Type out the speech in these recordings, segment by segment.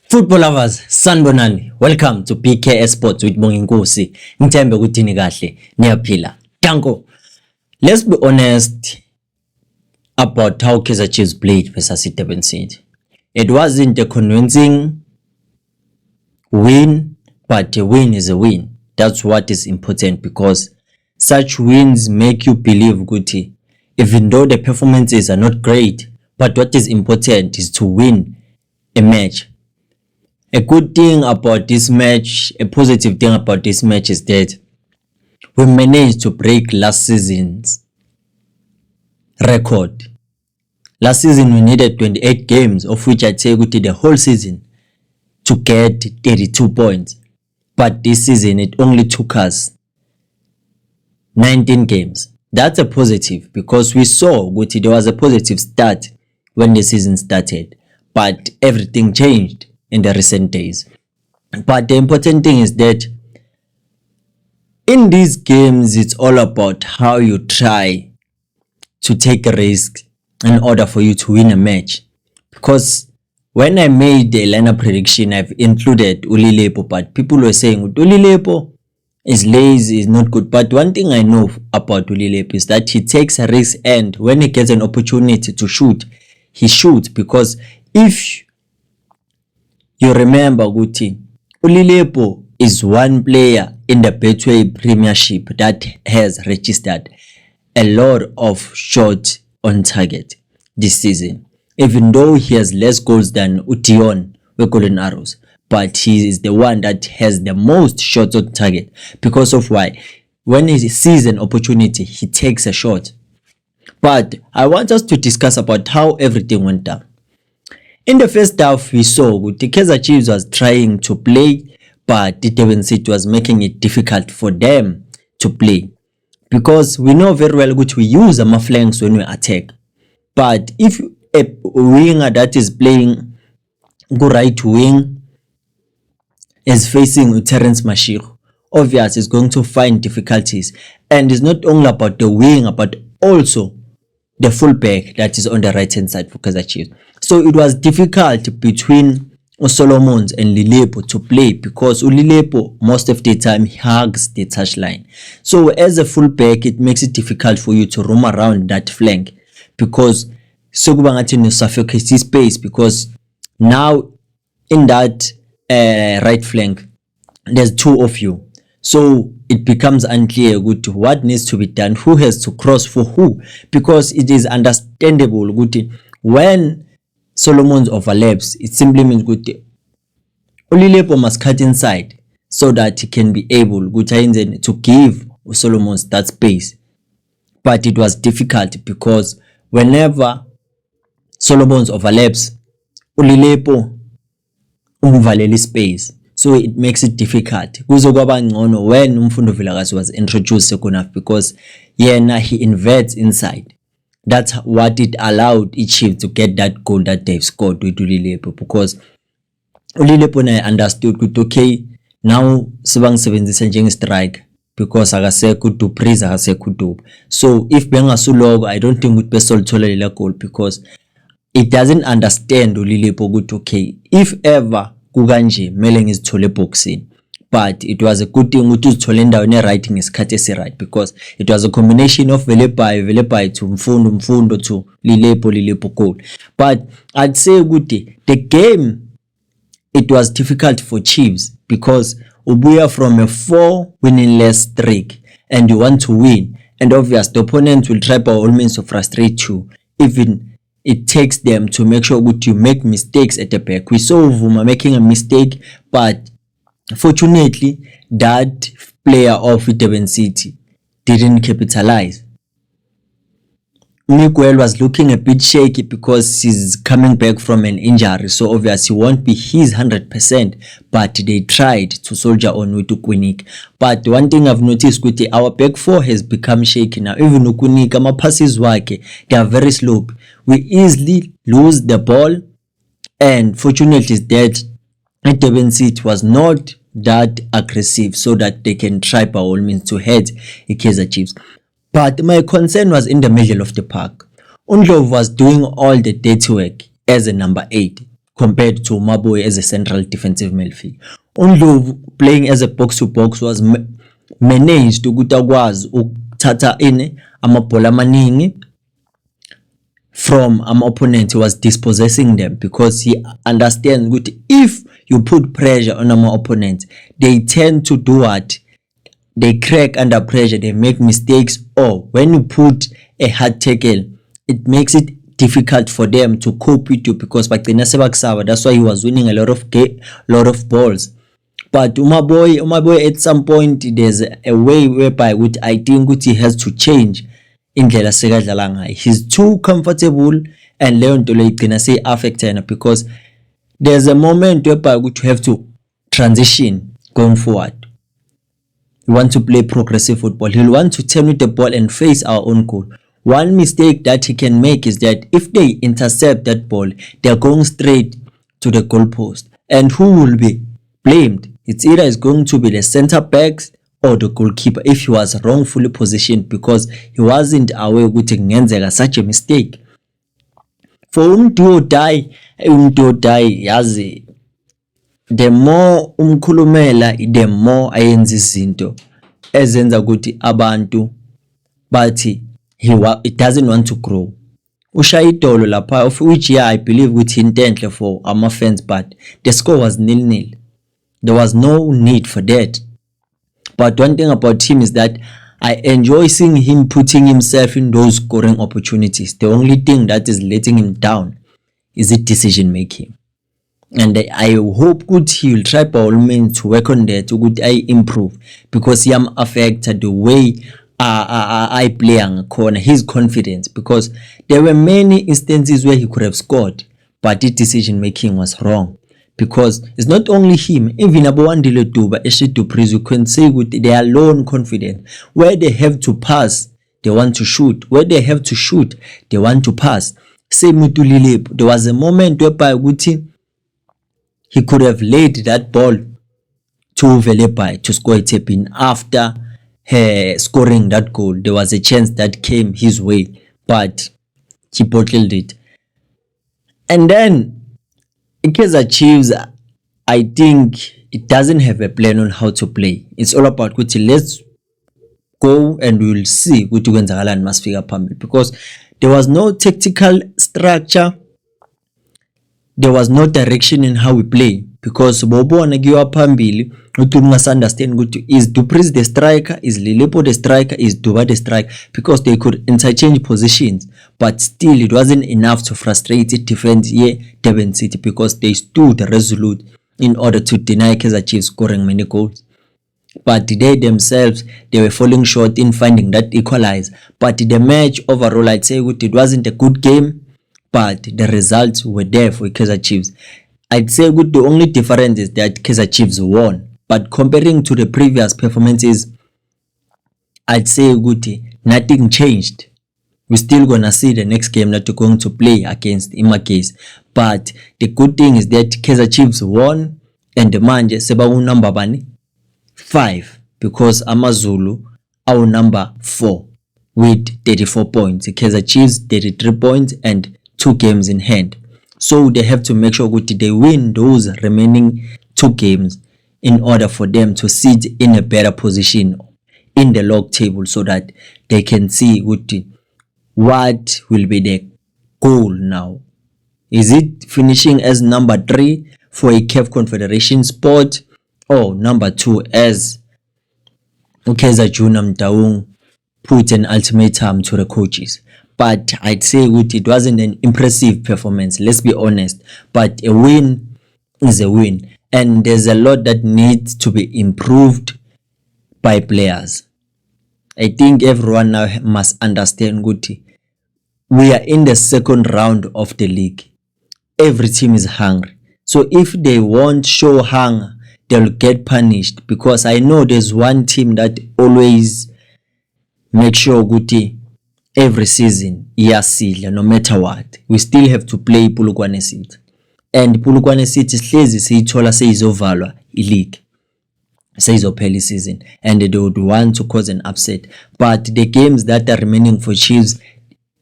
Football lovers, sanibonani. Welcome to PK Sports with Bonginkosi. Ngithembe ukuthi ni kahle, niyaphila. Danko. Let's be honest about how Kaizer Chiefs played versus Durban City. It wasn't a convincing win, but a win is a win. That's what is important because such wins make you believe ukuthi even though the performances are not great, but what is important is to win a match. A good thing about this match, a positive thing about this match is that we managed to break last season's record. Last season we needed 28 games, of which I'd say we did the whole season to get 32 points. But this season it only took us 19 games. That's a positive because we saw that there was a positive start when the season started, but everything changed in the recent days. But the important thing is that in these games it's all about how you try to take a risk in order for you to win a match. Because when I made the lineup prediction, I've included Uli Lepo, but people were saying Uli Lepo is lazy, is not good. But one thing I know about Uli Lepo is that he takes a risk, and when he gets an opportunity to shoot, he shoots. Because if you remember, Guti, Uli Lepo is one player in the Betway Premiership that has registered a lot of shots on target this season. Even though he has less goals than Ution with Golden Arrows, but he is the one that has the most shots on target. Because of why? When he sees an opportunity, he takes a shot. But I want us to discuss about how everything went down. In the first half, we saw the Kaizer Chiefs was trying to play, but the Durban City was making it difficult for them to play. Because we know very well that we use our flanks when we attack. But if a winger that is playing go right wing is facing Terence Mashiro, obviously is going to find difficulties. And it's not only about the winger, but also the fullback that is on the right hand side for Kaizer Chiefs. So it was difficult between Solomons and Lilepo to play because Lilepo most of the time hugs the touchline. So as a fullback, it makes it difficult for you to roam around that flank because you suffocate space, because now in that right flank there's two of you. So it becomes unclear what needs to be done, who has to cross for who, because it is understandable when Solomons overlaps, it simply means Lilepo must cut inside so that he can be able to give Solomons that space. But it was difficult because whenever Solomons overlaps, Lilepo umvaleli space. So it makes it difficult. Kuzokwaba ngcono when Mfundo Vilakazi was introduced second half because he inverts inside. That's what it allowed Chiefs to get that goal that they've scored with Lilepo, because Lilepo understood okay, now sibang njenge strike because akasekho Duprez akasekho Dube. So if bengasuloko, I don't think would be solithola goal because it doesn't understand Lilepo okay, if ever kukanje mele ngizithole boxing. But it was a good thing to uzithole endaweni right ngesikhathi esi-right because it was a combination of Velepai to Mfundo to Lilepo goal. But I'd say the game, it was difficult for Chiefs because ubuya from a 4 winning-less streak and you want to win, and obviously the opponent will try by all means to frustrate you. Even it takes them to make sure that you make mistakes at the back. We saw Vuma making a mistake, but fortunately that player of Durban City didn't capitalize. Miguel was looking a bit shaky because he's coming back from an injury, so obviously he won't be his 100%, but they tried to soldier on with Ukunik. But one thing I've noticed with our back four has become shaky now. Even Ukunik, our passes wake, they are very slow. We easily lose the ball, and fortunately is that Durban City was not that aggressive so that they can try by all means to head Kaizer Chiefs. But my concern was in the middle of the park. Undlovu was doing all the dirty work as a number 8. compared to Umaboy as a central defensive midfield. Undlovu playing as a box to box was managed ukuthi akwazi ukuthatha amabhola amaningi from opponent. He was dispossessing them because he understands that if you put pressure on opponents, they tend to do what? They crack under pressure, they make mistakes, or when you put a hard tackle, it makes it difficult for them to cope with you because that's why he was winning a lot of balls. But Umaboy at some point there's a way whereby I think he has to change indlela sekadlala ngayo. He's too comfortable and leyo nto leyo igcina se affect yena because there's a moment whereby you have to transition going forward. You want to play progressive football. He'll want to turn with the ball and face our own goal. One mistake that he can make is that if they intercept that ball, they're going straight to the goalpost. And who will be blamed? It's either it's going to be the center backs or the goalkeeper if he was wrongfully positioned because he wasn't aware with such a mistake. For to die, yazi, the more umkhulumela, the more ayenza izinto ezenza ukuthi abantu bathi it doesn't want to grow. Ushaya idolo lapha, of which I believe ukuthi intenhle for our fans, but the score was 0-0. There was no need for that. But one thing about him is that I enjoy seeing him putting himself in those scoring opportunities. The only thing that is letting him down is the decision making. And I hope good he will try by all means to work on that to good I improve because he am affected the way I play on corner, his confidence, because there were many instances where he could have scored, but his decision making was wrong. Because it's not only him, even Abowandile Duba, Eshe Dupriz, you can say with their lone confidence, where they have to pass, they want to shoot. Where they have to shoot, they want to pass. Same with Tulilip. There was a moment whereby he could have laid that ball to Velepai to score a tap in after scoring that goal. There was a chance that came his way, but he bottled it. And then Kaizer Chiefs, I think it doesn't have a plan on how to play. It's all about let's go and we'll see ukuthi kwenzakalani masifika phambili because there was no tactical structure. There was no direction in how we play because bobona kuyiwa phambili uthi ungas understand ukuthi is Dupriz the striker, is Lilipo the striker, is Duba the striker, because they could interchange positions, but still it wasn't enough to frustrate the defense here Durban City because they stood resolute in order to deny Kaizer Chiefs scoring many goals. But they themselves, they were falling short in finding that equalize. But the match overall, I'd say it wasn't a good game, but the results were there for Kaizer Chiefs. I'd say the only difference is that Kaizer Chiefs won. But comparing to the previous performances, I'd say nothing changed. We're still gonna see the next game that we're going to play against Imakase. But the good thing is that Kaizer Chiefs won and the manje seba number bani 5 because Amazulu our number 4 with 34 points. Kaizer Chiefs 33 points and 2 games in hand. So they have to make sure they win those remaining 2 games in order for them to sit in a better position in the log table so that they can see what will be the goal now. Is it finishing as number 3 for a CAF Confederation spot or number 2 as Kaizer Junior Mtaung put an ultimatum to the coaches? But I'd say it wasn't an impressive performance, let's be honest. But a win is a win. And there's a lot that needs to be improved by players. I think everyone now must understand we are in the second round of the league. Every team is hungry. So if they won't show hunger, they'll get punished. Because I know there's one team that always make sure every season, no matter what, we still have to play Polokwane City. And Polokwane City hlezi siyithola seyizovalwa ileague, seyizophela season, and they would want to cause an upset. But the games that are remaining for Chiefs,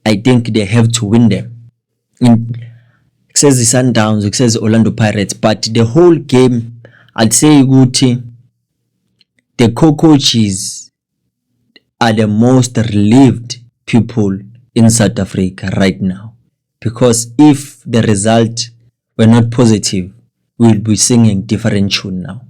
I think they have to win them. kuseza i-Sundowns, kuseza i-Orlando Pirates, but the whole game I'd say ukuthi the coaches are the most relieved people in South Africa right now, because if the result were not positive, we'll be singing different tune now.